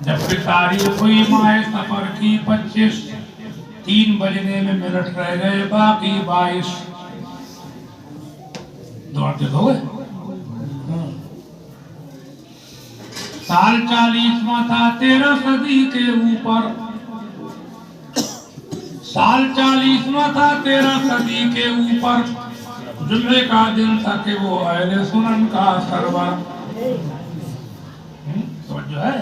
जबकि तारीख हुई माह सफर की 25, 3 बजने में मिनट रह गए बाकी 22। दौड़ते हो गए। साल 40वां था 13 सदी के ऊपर। साल 40वां था 13 सदी के ऊपर। जुम्मे का दिन था कि वो अहले सुनन का सरवर। समझो है।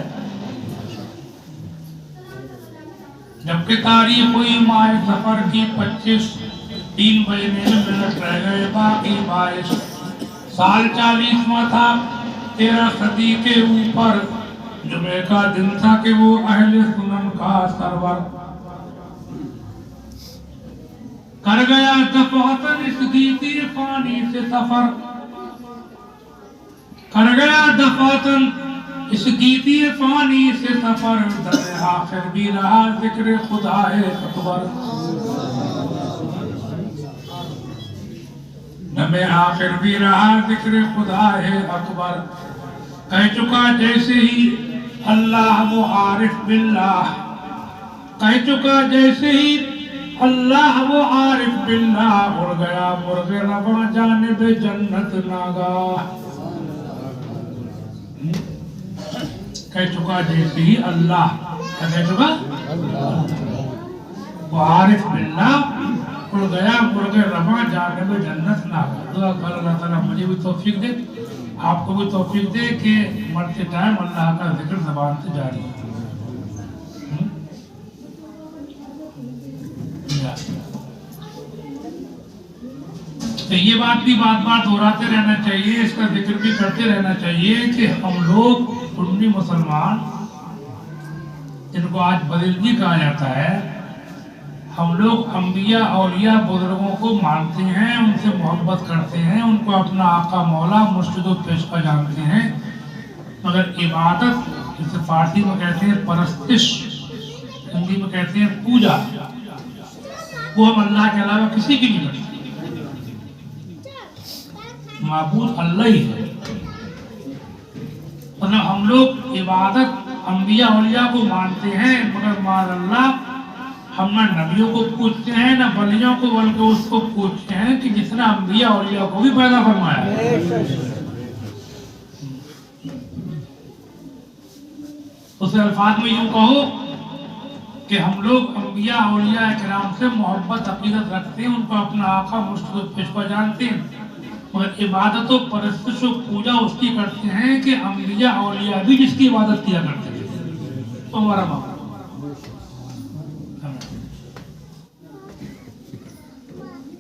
जबकि तारीख हुई माह सफर की 25, 3 बजने में मिनट रह गए बाकी 22। साल 40वां था 13 सदी के ऊपर। जुमे का दिन था कि वो अहले सुनन का सरवर। कर गया दफातन इस गीती पानी से सफर। कर गया दफातन इस गीती पानी से सफर। दर आखिर भी रहा जिक्र खुदा है अकबर। दमे आखिर भी रहा जिक्र खुदा है अकबर। कह चुका जैसे ही अल्लाह वो आरिफ बिल्लाह। कह चुका जैसे ही अल्लाह वो आरिफ बिल्लाह। उड़ गया मुर्गे रवा जानिब जन्नत नागाह। कह चुका जैसे ही अल्लाह। कह चुका वो आरिफ बिल्लाह। उड़ गया मुर्गे रवा जानिब जन्नत नागाह। दुआ कर अल्लाह ताला मुझे भी तौफीक दे, आपको भी तौफीक दे कि मरते टाइम अल्लाह का जिक्र ज़बान से जारी हो। तो ये बात भी बात बात दोहराते रहना चाहिए, इसका जिक्र भी करते रहना चाहिए कि हम लोग सुन्नी मुसलमान, जिनको आज बदलगी कहा जाता है, हम लोग अंबिया औलिया बुजुर्गों को मानते हैं, उनसे मोहब्बत करते हैं, उनको अपना आका मौला मुर्शिद व पेशवा जानते हैं। मगर इबादत, जिसे फारसी में कहते हैं परस्तिश, हिंदी में कहते हैं पूजा, वो हम अल्लाह के अलावा किसी की नहीं करते। माबूद अल्लाह ही है। मतलब हम लोग इबादत अंबिया औलिया को मानते हैं, मगर माज़अल्लाह हम ना नबियों को पूछते हैं ना वलियों को, बल्कि उसको पूछते हैं कि जिसने अंबिया औलिया को भी पैदा फरमाया है। उस अल्फाज में यूं कहो कि हम लोग अंबिया औलिया किराम से मोहब्बत अकीदत रखते हैं, उनको अपना आका मुर्शिद पेशवा जानते हैं, मगर इबादत और परस्तिश और पूजा उसकी करते हैं कि अंबिया औलिया भी जिसकी इबादत किया करते हैं, तो हमारा बाप।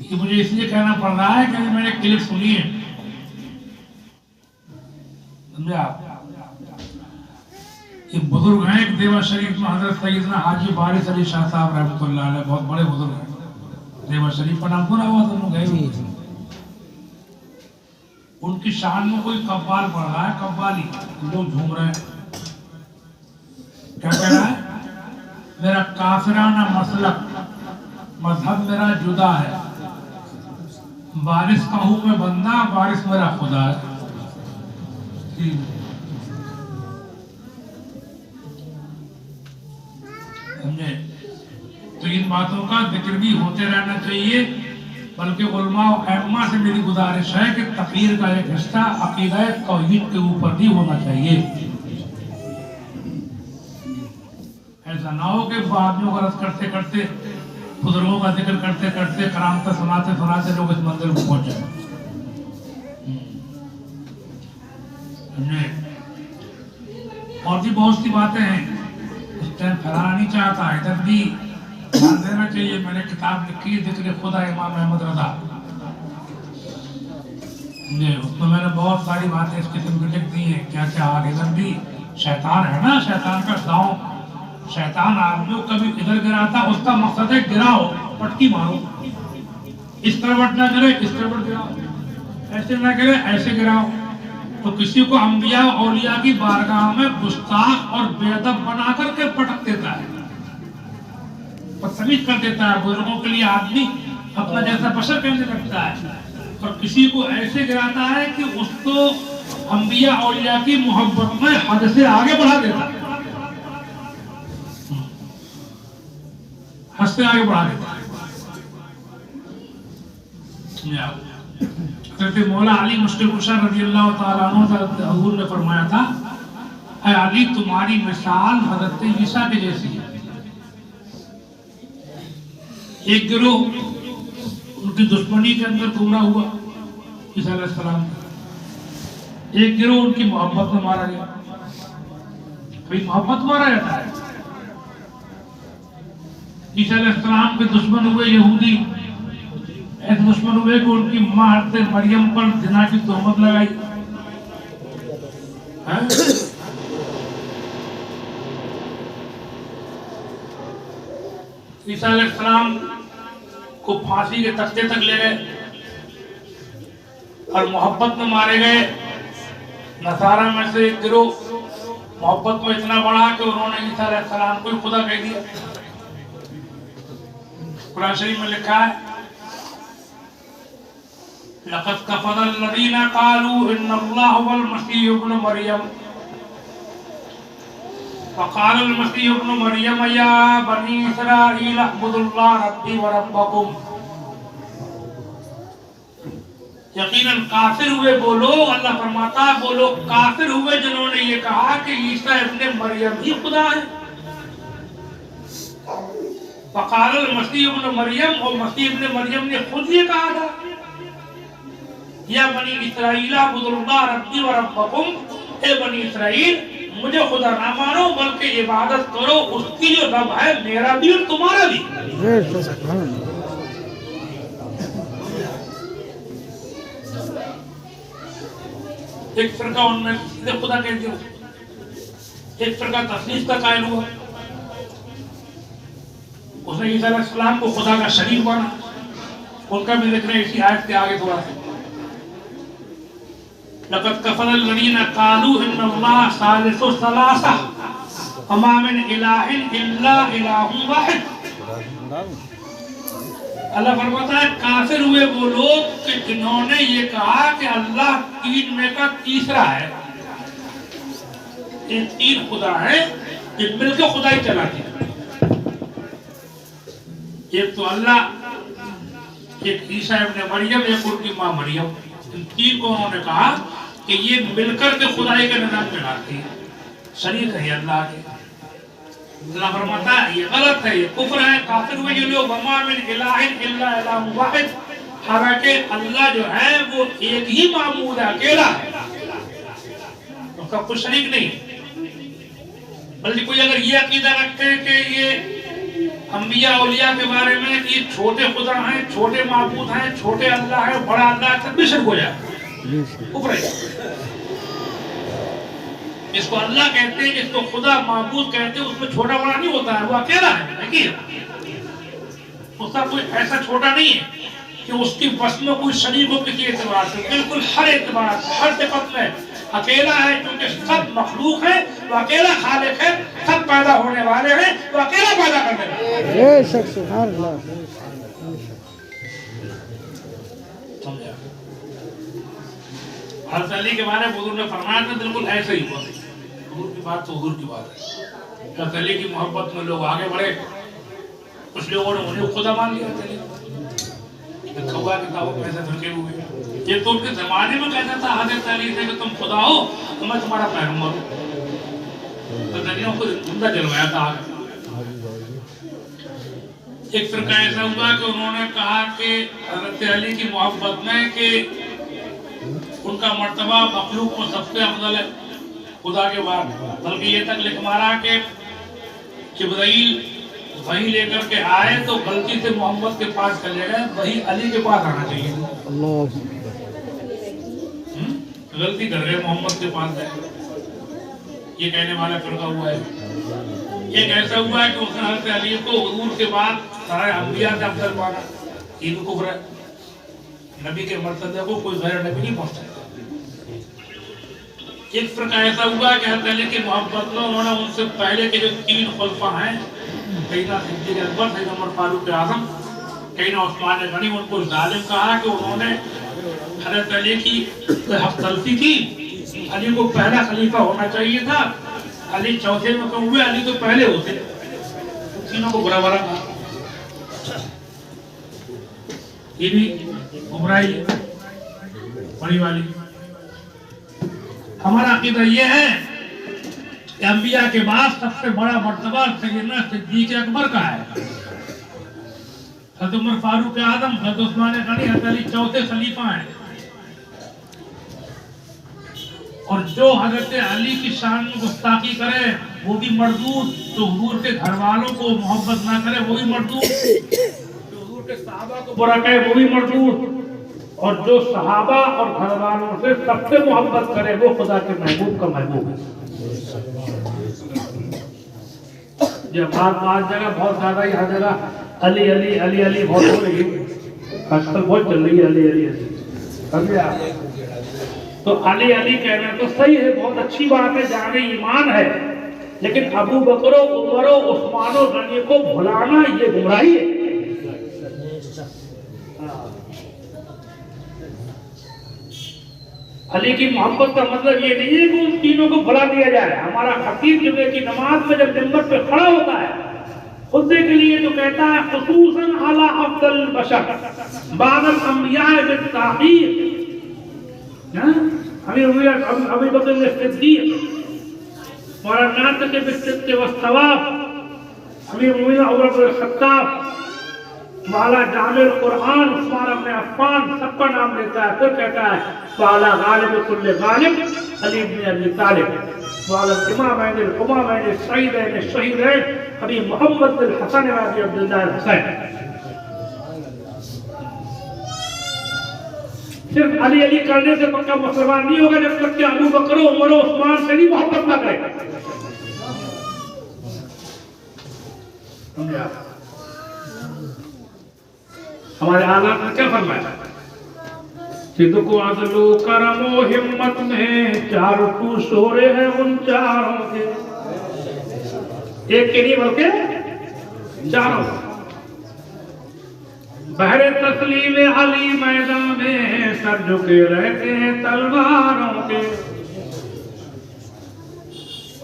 ये मुझे इसलिए कहना पड़ रहा है कि मैंने क्लिप सुनी है, समझे आप। ये बुजुर्ग हैं, एक देवा शरीफ में हजरत सैयदना हाजी वारिस अली शाह साहब रहमतुल्लाह अलैह, बहुत बड़े बुजुर्ग हैं। देवा शरीफ का नाम सुना हुआ तुम लोग गए? उनकी शान में कोई कव्वाल पढ़ रहा है, कव्वाली, लोग झूम रहे हैं। क्या कह रहा है? मेरा काफिराना मसलक, मजहब मेरा जुदा है, बारिश का हूं मैं बंदा, बारिश मेरा खुदा है। समझे? तो इन बातों का जिक्र भी होते रहना चाहिए, बल्कि उलमा और अइम्मा से मेरी गुजारिश है कि तकरीर का एक हिस्सा अकीदा तौहीद के ऊपर भी होना चाहिए। ऐसा ना हो कि आदमियों का रस करते करते, बुजुर्गों का जिक्र करते करते, करामत सुनाते सुनाते लोग इस मंदिर को पहुंच जाए। और भी बहुत सी बातें हैं, इस टाइम फैलाना नहीं चाहता, इधर भी ध्यान देना चाहिए। मैंने किताब लिखी है जिक्र खुदा इमाम अहमद रजा, उसमें मैंने बहुत सारी बातें इस किस्म की लिख दी हैं। क्या क्या आगे इधर भी शैतान है ना, शैतान का गाँव, शैतान आदमियों कभी इधर गिराता, उसका मकसद है गिराओ, पटकी मारो, इस करवट ना करे इस करवट गिराओ, ऐसे ना करे ऐसे गिराओ। तो किसी को अंबिया औलिया की बारगाह में गुस्ताख और बेअदब बना करके पटक देता है, बदतमीज कर देता है। बुजुर्गों के लिए आदमी अपना जैसा बशर कहने लगता है, और किसी को ऐसे गिराता है कि उसको अंबिया औलिया की मोहब्बत में हद से आगे बढ़ा देता है। हंसते आगे बढ़ा देता है। मौला अली मुश्किल कुशा रज़ी अल्लाह तआला अन्हु हुजूर ने फरमाया था, ऐ अली तुम्हारी मिसाल हज़रत ईसा के जैसी है। एक गिरोह उनकी दुश्मनी के अंदर गुमरा हुआ ईसा अलैहिस्सलाम, एक गिरोह उनकी मोहब्बत में मारा गया। भाई मोहब्बत मारा जाता है। ईसा अलैहिस्सलाम के दुश्मन हुए यहूदी, ऐसे दुश्मन हुए कि उनकी मां हज़रत मरियम पर जिना की तोहमत लगाई। ईसा अलैहिस्सलाम को फांसी के तख्ते तक ले गए और मोहब्बत में मारे गए। नसारा में से एक गिरोह मोहब्बत में इतना बढ़ा कि उन्होंने ईसा अलैहिस्सलाम को खुदा कह दिया। कुरान शरीफ में लिखा है, लक़द कफ़रा अल्लज़ीना क़ालू इन्नल्लाह हुवल मसीह इब्न मरियम फ़क़ालल मसीह इब्न मरियम या बनी इस्राईल अअ्बुदुल्लाह रब्बी व रब्बकुम। यकीनन काफिर हुए वो लोग, अल्लाह फरमाता है वो लोग काफिर हुए जिन्होंने ये कहा कि ईसा इब्न मरियम ही खुदा है। फ़क़ालल मसीह इब्न मरियम, और मसीह इब्न मरियम ने खुद ये कहा था, या बनी इस्राईल अअ्बुदुल्लाह रब्बी व रब्बकुम, ए बनी इस्राईल मुझे खुदा ना मानो बल्कि इबादत करो उसकी जो रब है, मेरा भी और तुम्हारा भी। एक फिरका उनमें सीधे खुदा कह दिया, एक फिरका तस्लीफ का कायल हुआ, उसने ईसा अलैहिस्सलाम को खुदा का शरीक माना। उनका भी जिक्र इसी आयत के आगे थोड़ा सा, लक़द कफ़रा अल्लज़ीना क़ालू इन्नल्लाह सालिसु सलासा वमा मिन इलाहिन इल्ला इलाहुन वाहिद। अल्लाह फरमाता है काफिर हुए वो लोग कि जिन्होंने ये कहा कि अल्लाह तीन में का तीसरा है। ये तीन खुदा है, ये मिलकर खुदाई चलाते हैं। एक तो अल्लाह, एक ईसा इब्न मरियम, एक उनकी मां मरियम। इन तीन को उन्होंने कहा कि ये मिलकर के खुदाई का निजाम चलाती है, शरीक है अल्लाह के। अल्लाह फरमाता है ये गलत है, ये कुफ्र है, काफिर हुए ये लोग। वमा मिन इलाहिन इल्ला इलाहुन वाहिद, हालांकि अल्लाह जो है वो एक ही माबूद है, अकेला है, उसका कोई शरीक नहीं। बल्कि कोई अगर ये अकीदा रखते हैं कि ये अंबिया औलिया के बारे में कि छोटे खुदा हैं, छोटे माबूद हैं, छोटे अल्लाह है, बड़ा अल्लाह है, तब भी शिर्क हो जाए, कुफ्र है। इसको अल्लाह कहते हैं, इसको खुदा माबूद कहते हैं, उसमें छोटा बड़ा नहीं होता है, वो अकेला है। देखिए उसका कोई ऐसा छोटा नहीं है कि उसकी बस में कोई शरीक हो किसी एतबार से, बिल्कुल हर एतबार से, हर सिफत में अकेला है, क्योंकि सब मखलूक है, वो अकेला खालिक है, सब पैदा होने वाले हैं, वो अकेला पैदा करने वाले हैं। हज़रत अली के बारे में हुजूर ने फरमाया था, बिल्कुल ऐसे ही हुआ। हुजूर की बात तो हुजूर की बात है। हज़रत अली की मोहब्बत में लोग आगे बढ़े, कुछ लोगों ने उन्हें खुदा मान लिया। खौवा के दावत में ऐसे फिरके हुए, ये तो उनके जमाने में कहता था हज़रत अली से कि तुम खुदा हो तो मैं तुम्हारा पैगंबर हूँ। तो दुनिया को जिंदा जलवाया था आगे। एक फिरका ऐसा हुआ कि उन्होंने कहा कि हज़रत अली की मोहब्बत में कि उनका मर्तबा मखलूक में सबसे अफजल है खुदा के बाद। बल्कि ये तक लिख मारा कि जिब्राइल वही लेकर के आए तो गलती से मोहम्मद के पास चले गए, वही अली के पास आना चाहिए। गलती कर गए, मोहम्मद के पास गए। ये कहने वाला फिरका हुआ है। एक ऐसा हुआ है कि उसने हज़रत अली को हुजूर के बाद सारे अंबिया से अफजल माना। ये भी कुफ्र है। नबी के मर्तबे को कोई गैर नबी नहीं पहुंच सकता। एक फिरका ऐसा हुआ कि हज़रत अली की मोहब्बत में उन्होंने उनसे पहले के जो तीन खुलफा हैं, सैयदना सिद्दीक़ अकबर, सैयदना उमर फारूक आज़म, सैयदना उस्मान गनी, उनको जालिम कहा कि उन्होंने हज़रत अली की हक तलफी की। अली को पहला खलीफा होना चाहिए था, अली चौथे में क्यों हुए, अली तो पहले होते। तीनों को बुरा भला कहा। ये भी गुमराही बड़ी वाली। हमारा अकीदा ये है कि अंबिया के बाद सबसे बड़ा मर्तबा सैयदना सिद्दीक़ अकबर का है। हज़रत उमर फारूक आज़म, हज़रत उस्मान गनी, हज़रत अली चौथे खलीफा हैं। और जो हज़रत अली की शान में गुस्ताखी करे वो भी मरदूद, जो हुजूर के घर वालों को मोहब्बत ना करे वो भी मरदूद, जो हुजूर के सहाबा को बुरा कहे वो भी मरदूद, और जो सहाबा और घर वालों से सबसे मोहब्बत करे वो खुदा के महबूब का महबूब है। जब बात जगह बहुत ज्यादा ही हर जगह अली अली अली अली बहुत हो रही है, आजकल बहुत चल रही है अली अली अली। तो अली अली कहना तो सही है, बहुत अच्छी बात है, जाने ईमान है, लेकिन अबू बकरो, उमरो, उस्मानो गनी को भुलाना ये गुमराही है। अली की मोहब्बत का मतलब ये नहीं है कि उन तीनों को भुला दिया जाए। हमारा खतीब जुमे की नमाज में जब मिंबर पे खड़ा होता है खुतबे के लिए तो कहता है खुसूसन अला अफदल बशर बादल अंबिया बित्ताहीर, अभी बकर सिद्दीक़ और नात के बिस्तित वस्तवाब, अमीर मुमिन उमर बिन खत्ताब, वाला जामिल कुरान उस्मान इब्न अफ़्फ़ान, सबका नाम लेता है। फिर कहता है वाला गालिब कुल्ले गालिब अली इब्न अबी तालिब, वाला इमामैन उमामैन सईदैन शहीदैन अबी मोहम्मद बिन हसन व अबी अब्दुल्लाह हुसैन। सिर्फ अली अली करने से पक्का मुसलमान नहीं होगा जब तक कि अबू बकर, उमर, उस्मान से भी मोहब्बत ना करे। हमारे आलात में क्या फरमाया? सिद्दको अदलो करमो हिम्मत में चारों तू शोरे हैं उन चारों के, एक के नहीं बल्कि चारों। बहरे तस्लीम अली मैदान में सर झुके रहते हैं तलवारों के।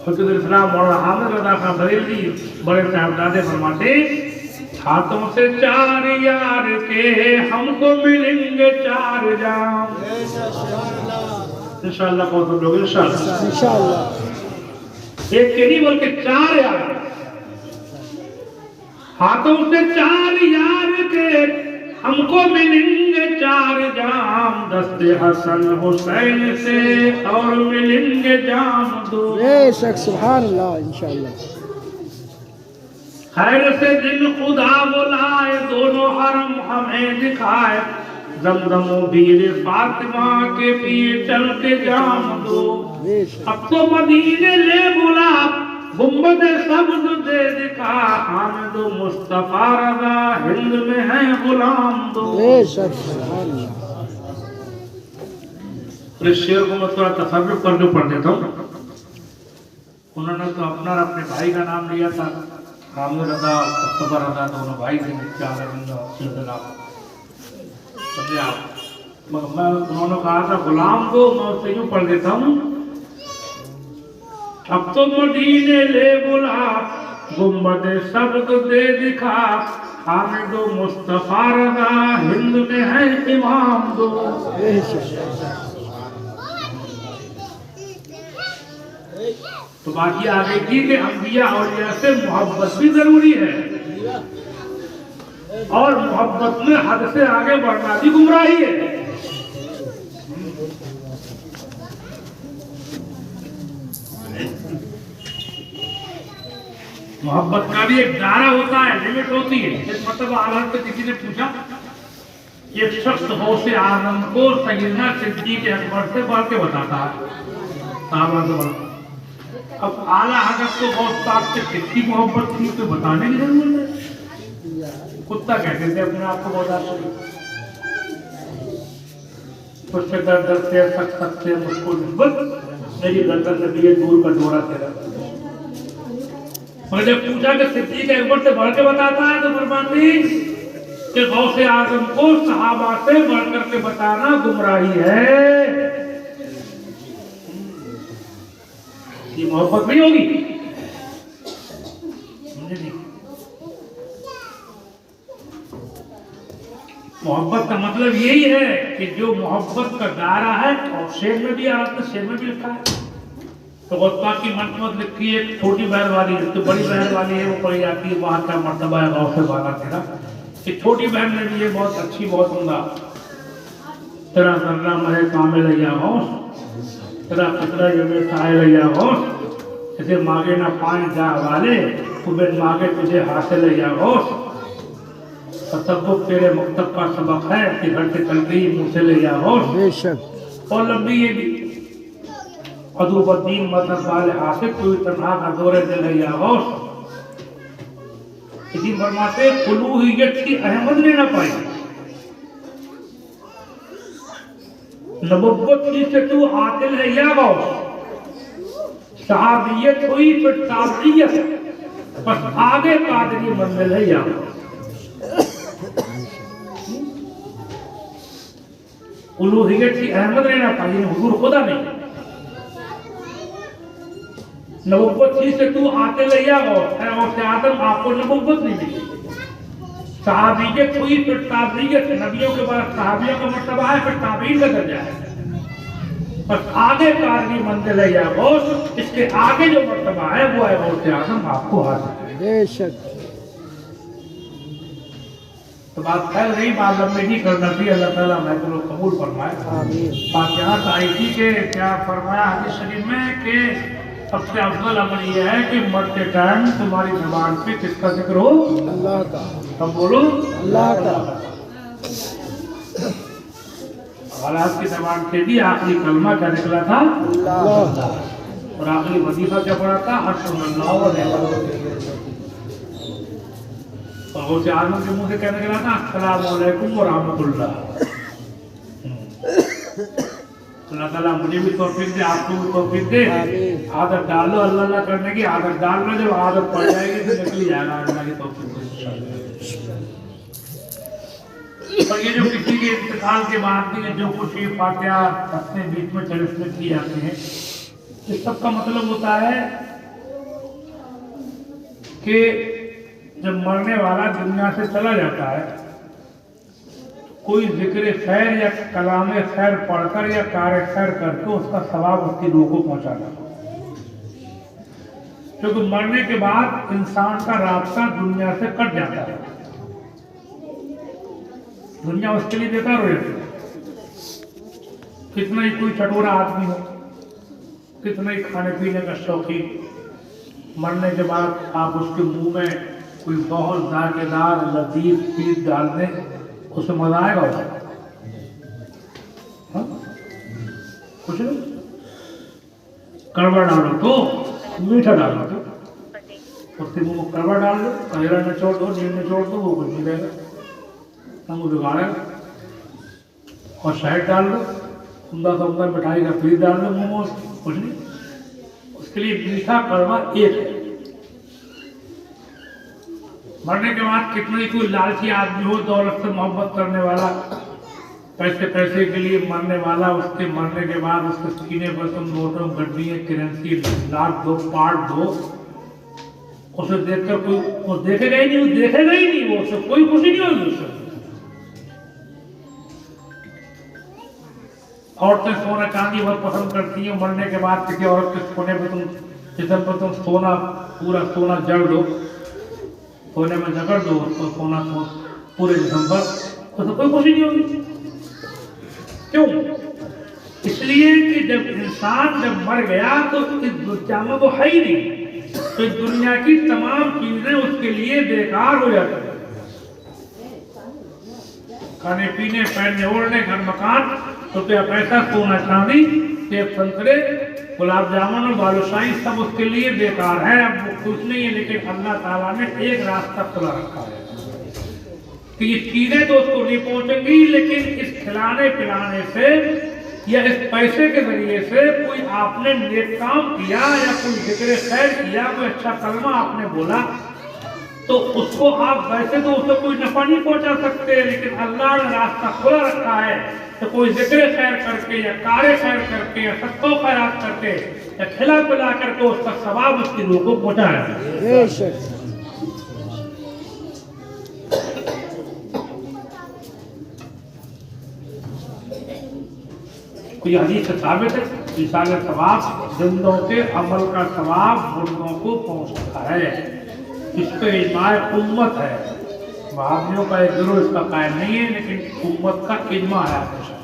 हज़रत इस्लाम मौलाना हामिद रज़ा खान बरेलवी बड़े साहबजादे फरमाते हाथों से चार यार के हमको मिलेंगे चार जाम। इंशाअल्लाह कौन सब लोग इंशाअल्लाह एक के नहीं बल्कि चार यार, हाथों से चार यार के हमको मिलेंगे चार जाम, दस्ते हसन हुसैन से और मिलेंगे जाम दो। बेशक सुभान अल्लाह इंशाअल्लाह। खैर से दिन खुदा बुलाए दोनों हरम हमें दिखाए, जमजम वीर फातिमा के पिए चल के जाम दो। अब तो मदीने ले बुला गुम्बद सब्ज़ दे दिखा, हामिद मुस्तफा रज़ा हिंद में है गुलाम दो। बेशक सुभान अल्लाह। इस शेर को मैं थोड़ा तसव्वुर करके पढ़ देता हूँ। उन्होंने तो अपने भाई का नाम लिया था, हामिद रज़ा, मुस्तफा रज़ा, दोनों भाई थे। समझे आप? मैं उन्होंने कहा था गुलाम को, मैं उससे यूँ पढ़ देता हूँ। अब तो मदीने ले बुला गुम्बद सब्ज़ दे दिखा, हामिद मुस्तफा रज़ा हिंद में है इमाम दो। तो बाकी आगे की कि अंबिया औलिया से मोहब्बत भी जरूरी है, और मोहब्बत में हद से आगे बढ़ना भी गुमराही है। मोहब्बत का भी एक दायरा होता है, लिमिट होती है। एक मतलब आलम से किसी ने पूछा, एक शख्स गौसे आज़म को सैयदना सिद्दीक़ अकबर से बढ़ के बताता है, साहबा से बढ़। अब आला हज़रत को गौस पाक से कितनी मोहब्बत थी तो बताने की जरूरत है। कुत्ता कहते थे अपने आप को बहुत, उससे दर्द से सख्त से मुझको निस्बत मेरी गर्दन से भी दूर का डोरा तेरा। और जब पूछा कि सिद्दीक़ अकबर से बढ़ के बताता है तो फरमाती कि गौसे आज़म को सहाबा से बढ़ करके बताना गुमराही है। ये मोहब्बत नहीं होगी। मोहब्बत का मतलब यही है कि जो मोहब्बत का दायरा है, और शेर में भी आता है, शेर में भी लिखा है। तो गौतपा की मंतमत लिखी है, छोटी बहन वाली है, तो बड़ी बहन वाली है वो पढ़ी जाती है, वहाँ का मर्तबा है गाँव से बाला तेरा। एक छोटी बहन में भी ये बहुत अच्छी, बहुत उम्दा। तेरा जर्रा महे कामिल या होश, तेरा फितरा ये साहिल या होश, इसे मांगे ना पाए जा वाले, बिन मांगे तुझे हासिल या होश। तसव्वुफ तेरे मकतब का सबक है कि घर से चल गई मुँह से ले या होश। बेशक। और लंबी ये भी अदुबद्दीन मदद वाले आशिक कोई तन्हा का दौरे दिल है या होश। इसी फरमाते उलूहियत की अहमद ने न पाई, नबुव्वत की से तू आतिल है या गौस। सहाबियत हुई फिर ताबइयत, बस आगे कादरी मंजिल है या गौस। उलूहियत की अहमद ने न पाई, हुजूर खुदा नहीं। नबुव्वत थी से तू आते ले या और से आदम आपको नबुव्वत नहीं मिली। सहाबियत हुई फिर ताबइयत, नबियों के बाद सहाबियों का मर्तबा है, फिर ताबईन का दर्जा है। बस आगे कारगी मंजिल है या गौस, इसके आगे जो मर्तबा है वो है गौस आदम आपको हासिल है। बेशक। तो बात फैल रही, बात लंबे नहीं करना थी। अल्लाह ताला मैं तो कबूल फरमाए। आमीन। फातिहा आई थी कि क्या फरमाया हदीस शरीफ में कि सबसे अफजल अमल यह है कि मरते टाइम तुम्हारी जुबान पे किसका जिक्र हो? अल्लाह का। तब बोलो अल्लाह का। और आपकी जुबान से भी आखिरी कलमा क्या निकला था? अल्लाह। और आखिरी वजीफा क्या पड़ा था? अस्सलामु अलैकुम। और उसे आदम के मुंह से क्या निकला था? अस्सलामु अलैकुम व रहमतुल्लाह। अल्लाह ताला मुझे भी तौफीक दे, आपको भी तौफीक दे। आदत डालो अल्लाह अल्लाह करने की, आदत डाल लो, जब आदत पड़ जाएगी तो निकल जाएगा अल्लाह की तौफीक से। और ये जो किसी के इंतकाल के बाद भी जो कुछ ये फातिहा अपने बीच में तलस्सुम की जाती है, इस सब का मतलब होता है कि जब मरने वाला दुनिया से चला जाता है, कोई जिक्र खैर या कलाम खैर पढ़कर या कार्य खैर करके उसका सवाब उसकी रूह को पहुंचाना। क्योंकि मरने के बाद इंसान का रास्ता दुनिया से कट जाता है, दुनिया उसके लिए बेकार हो जाती है। कितना ही कोई चटोरा आदमी हो, कितना ही खाने पीने का शौकीन, मरने के बाद आप उसके मुंह में कोई बहुत जायकेदार लजीज चीज डाल दें, उसे मजा आएगा? कुछ नहीं। कड़वा डालो तो मीठा डालो तो उसके मुंह में कड़वा डाल दो, कहेरा निचोड़ दो, नींद निचोड़ दो, वो कुछ नहीं रहेगा, हम वो बिगाड़ेगा। और शहद डाल दो, उमदा सा उमदा मिठाई का पीस डाल दो मुंह में, कुछ नहीं। उसके लिए मीठा कड़वा एक है। मरने के बाद कितना ही कोई लालची आदमी हो, दौलत से मोहब्बत करने वाला, पैसे के लिए मरने वाला, उसके मरने के बाद उसके सीने पर तुम नोटों गड्डियां करेंसी लाख दो पार्ट दो, उसे देखकर कोई वो देखेगा ही नहीं, वो देखेगा ही नहीं, वो उससे कोई खुशी नहीं होगी उससे। औरतें सोना चांदी बहुत पसंद करती हैं, मरने के बाद किसी औरत के सोने पर तुम जिसम पर तुम सोना पूरा सोना जड़ दो, सोने में जगड़ दो उसको, सोना पूरे जिस्म पर, तो कोई खुशी नहीं होगी। क्यों? इसलिए कि जब इंसान जब मर गया तो इस दुनिया में वो है ही नहीं, तो इस दुनिया की तमाम चीजें उसके लिए बेकार हो जाती हैं। खाने पीने, पहनने ओढ़ने, घर मकान, रुपया पैसा, सोना चांदी, सेब संतरे, गुलाब जामुन और बालूशाही सब उसके लिए बेकार है, अब वो कुछ नहीं है। लेकिन अल्लाह ताला ने एक रास्ता खुला रखा है कि ये चीजें तो उसको नहीं पहुंचेंगी, लेकिन इस खिलाने पिलाने से या इस पैसे के जरिए से कोई आपने नेक काम किया या कोई जिक्र खैर किया, कोई अच्छा कलमा आपने बोला, तो उसको आप वैसे तो उसको कोई नफा नहीं पहुंचा सकते, लेकिन अल्लाह ने रास्ता खुला रखा है तो कोई जिक्र खैर करके या कार्य खैर करके या सबको खैरात करके या खिला पिला करके उसका सवाब उसकी रूह को पहुंचाए। तो ये हदीस से साबित है ईसाल सवाब जिंदों के अमल का सवाब मुर्दों को पहुंचता है। इस पे इजमाए उम्मत है। वहाबियों का एक गिरोह इसका कायम नहीं है, लेकिन उम्मत का इजमा है हमेशा।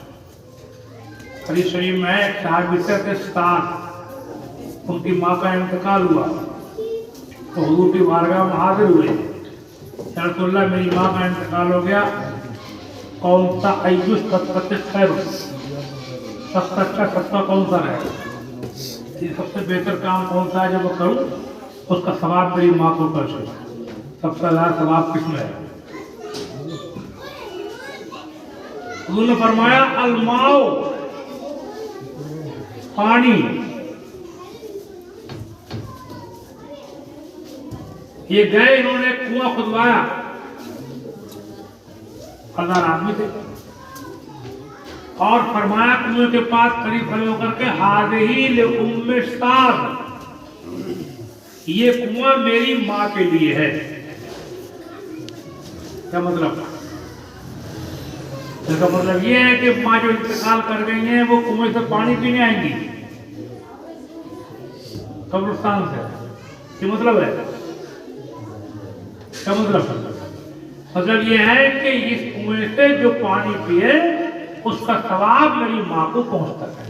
हदीस शरीफ में एक साहबी के साथ उनकी माँ का इंतकाल हुआ तो हुजूर की बारगाह में हाजिर हुए। या रसूलल्लाह, मेरी माँ का इंतकाल हो गया, कौन सा अय्युस सत्य खैर, सबसे अच्छा सत्ता कौन सा है, ये सबसे बेहतर काम कौन सा है जब मैं करूँ उसका सवाब मेरी माँ को कर सके, सबसे ज्यादा सवाब किसमें है? उन्होंने फरमाया अलमाओ, पानी। ये गए, इन्होंने कुआं खुदवाया, 1000 आदमी थे, और फरमाया कुएं के पास करीब खड़े होकर के हाज़िही ले उम्मे साद, ये कुआं मेरी माँ के लिए है। क्या मतलब? इसका मतलब ये है कि माँ जो इंतकाल कर गई हैं वो कुएं से पानी पीने आएंगी कब्रिस्तान से। क्या मतलब है? क्या मतलब? मतलब ये है कि इस कुएं से जो पानी पिए उसका सवाब मेरी माँ को पहुंचता है।